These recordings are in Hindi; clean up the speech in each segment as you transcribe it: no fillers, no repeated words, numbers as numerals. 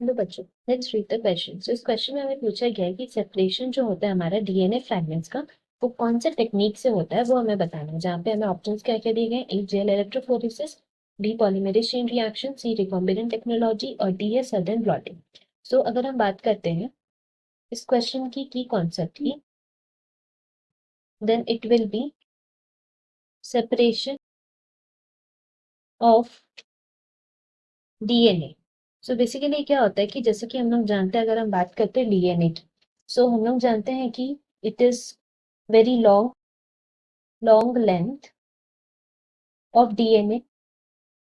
लो बच्चों, लेट्स रीड द क्वेश्चन। इस क्वेश्चन में हमें पूछा गया है कि सेपरेशन जो होता है हमारा डीएनए फ्रैगमेंट्स का, वो कौन से टेक्निक से होता है वो हमें बताना है। जहाँ पे हमें ऑप्शंस क्या क्या दिए गए, A gel electrophoresis, B polymerase chain reaction, C recombinant technology और डी है सडन ब्लॉटिंग। सो अगर हम बात करते हैं इस क्वेश्चन की कॉन्सेप्ट की, then it will be separation of DNA. So basically क्या होता है कि जैसे कि हम लोग जानते हैं, अगर हम बात करते हैं डीएनए, सो हम लोग जानते हैं कि it is very long length of DNA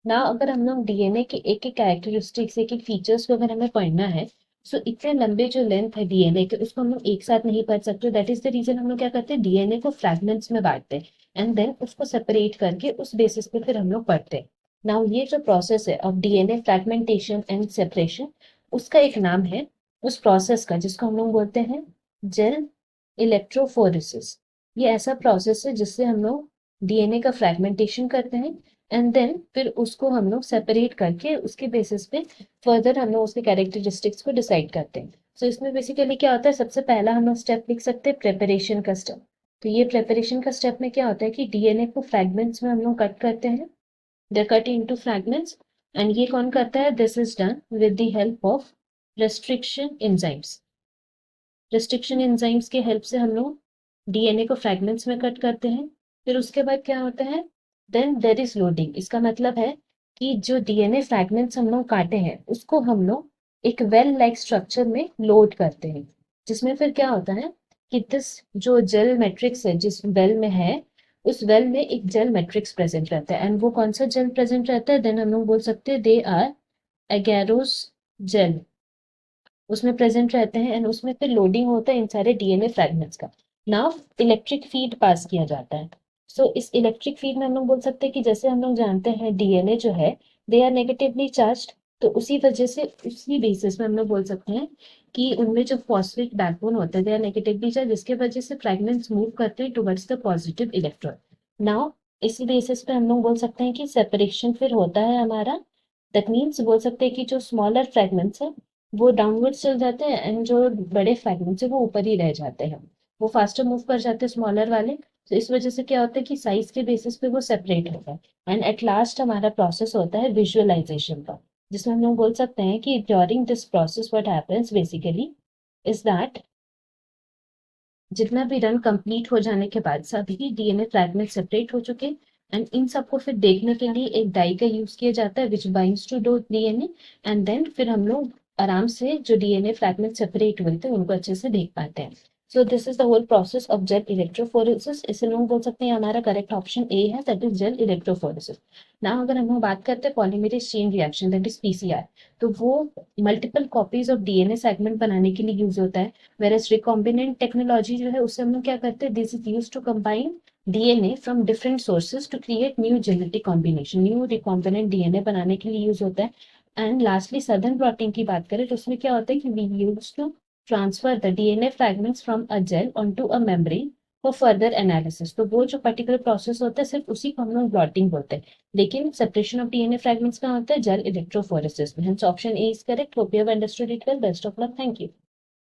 ना। अगर हम लोग डीएनए के एक एक कैरेक्टरिस्टिक्स, एक एक फीचर्स को अगर हमें पढ़ना है, सो इतने लंबे जो लेंथ है डीएनए के, उसको हम लोग एक साथ नहीं पढ़ सकते। दैट इज द रीजन हम लोग क्या करते हैं, डीएनए को फ्रैगमेंट्स में बांटते हैं एंड देन उसको सेपरेट करके उस बेसिस पे फिर हम लोग पढ़ते हैं। नाउ ये जो प्रोसेस है of DNA fragmentation and separation, उसका एक नाम है उस प्रोसेस का, जिसको हम लोग बोलते हैं जेल इलेक्ट्रोफोरेसिस। ये ऐसा प्रोसेस है जिससे हम लोग डीएनए का फ्रैगमेंटेशन करते हैं एंड देन फिर उसको हम लोग सेपरेट करके उसके बेसिस पे फर्दर हम लोग उसके कैरेक्टरिस्टिक्स को डिसाइड करते हैं। सो इसमें बेसिकली क्या होता है, सबसे पहला हम लोग स्टेप लिख सकते हैं प्रेपरेशन का स्टेप। तो ये प्रेपरेशन का स्टेप में क्या होता है कि डीएनए को फ्रैगमेंट्स में हम लोग कट करते हैं, दे कट इनटू फ्रैगमेंट्स। एंड ये कौन करता है, this is done with the help of restriction enzymes. Restriction enzymes के हेल्प से हम लोग डीएनए को फ्रैगमेंट्स में कट करते हैं। फिर उसके बाद क्या होता है, देन देर इज लोडिंग। इसका मतलब है कि जो डीएनए फ्रैगमेंट्स हम लोग काटे हैं उसको हम लोग एक वेल लाइक स्ट्रक्चर में लोड करते हैं, जिसमें फिर क्या होता है कि दिस जो जेल मैट्रिक्स है जिस वेल में है, उस वेल में एक जेल मैट्रिक्स प्रेजेंट रहता है। एंड वो कौन सा जेल प्रेजेंट रहता है, देन हम लोग बोल सकते हैं दे आर एगैरोस जेल, उसमें प्रेजेंट रहते हैं एंड उसमें फिर लोडिंग होता है इन सारे डीएनए फ्रैगमेंट्स का। नाउ इलेक्ट्रिक फीड पास किया जाता है। सो इस इलेक्ट्रिक फीड में हम लोग बोल सकते हैं कि जैसे हम लोग जानते हैं डीएनए जो है दे आर नेगेटिवली चार्ज्ड, तो उसी वजह से उसी बेसिस में हम लोग बोल सकते हैं कि उनमें जो फॉस्फेट बैकबोन होता है दे आर नेगेटिवली चार्ज, जिसके वजह से फ्रैगमेंट्स मूव करते हैं towards the positive electron. Now इसी बेसिस पे हम लोग बोल सकते हैं कि सेपरेशन फिर होता है हमारा। दैट मीन्स बोल सकते हैं कि जो स्मॉलर फ्रैगमेंट्स है वो डाउनवर्ड्स चल जाते हैं एंड जो बड़े फ्रैगमेंट्स है वो ऊपर ही रह जाते हैं, वो फास्टर मूव कर जाते हैं स्मॉलर वाले। तो इस वजह से क्या होता है कि साइज के बेसिस पे वो सेपरेट होता है। एंड एट लास्ट हमारा प्रोसेस होता है विजुअलाइजेशन का, जिसमें हम लोग बोल सकते हैं कि during this process what happens basically is that जितना भी रन कंप्लीट हो जाने के बाद सभी डीएनए फ्रैगमेंट सेपरेट हो चुके एंड इन सबको फिर देखने के लिए एक डाई का यूज किया जाता है विच बाइंड्स टू दो डीएनए। एंड देन फिर हम लोग आराम से जो डीएनए फ्रैगमेंट सेपरेट हुए थे उनको अच्छे से देख पाते हैं। So this is the whole process of gel electrophoresis. इसे लोग बोल सकते हैं हमारा करेक्ट ऑप्शन ए है, दैट इज जेल इलेक्ट्रोफोरेसिस। ना अगर हम लोग बात करते हैं polymerase chain reaction, that is PCR, तो वो multiple copies of DNA segment बनाने के लिए यूज होता है। whereas recombinant टेक्नोलॉजी जो है उससे हम लोग क्या करते हैं, this is use to combine DNA from different sources to create new genetic combination, new recombinant DNA बनाने के लिए यूज होता है। एंड लास्टली सदर्न प्लॉटिंग की बात करें तो उसमें क्या होता है कि we use to transfer the DNA fragments from a gel onto a membrane for further analysis. तो वो जो पर्टिकुलर प्रोसेस होता है सिर्फ उसी को हम लोग ब्लॉटिंग बोलते हैं, लेकिन सेपरेशन ऑफ डीएनए फ्रैगमेंट्स का होता है जेल इलेक्ट्रोफोरेसिस में। Hence option A is correct. Hope you have understood it well. Best of luck. Thank you.